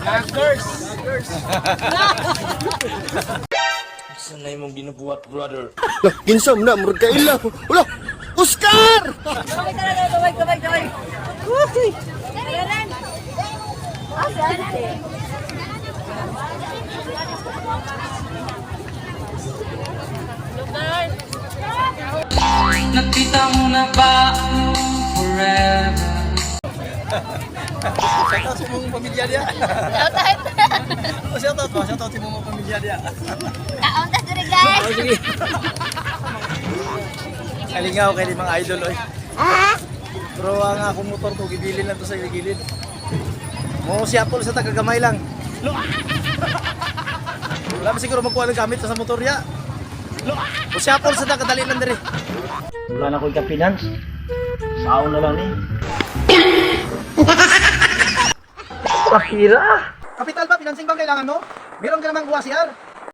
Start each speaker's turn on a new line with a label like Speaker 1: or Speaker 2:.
Speaker 1: Naggers! Sanay mong ginabuhat, brother.
Speaker 2: Lah, ginsam na, murag kaila. Wala, Oscar!
Speaker 3: Kamay. Uy! Kailan? Asan?
Speaker 4: Nakita mo na ba ang forever?
Speaker 1: Shoutout sa mong pamilya dia. Shoutout sa mong pamilya dia.
Speaker 3: Kaon ta diri guys.
Speaker 1: Oh, sige. Kalingaw kay di mga idol oy. Pero ang akong motor ko gibilin lang to sa gilid. Mo si Apple sa tagagamay lang. Wala ba siguro magkuha ng gamit sa motor ya. O si Apple sa tagadali lang diri. Wala na ko ka-finance. Saon na lang ni. Pakira. Kapital ba? Financing ba kailangan mo? Meron ka namang UACR.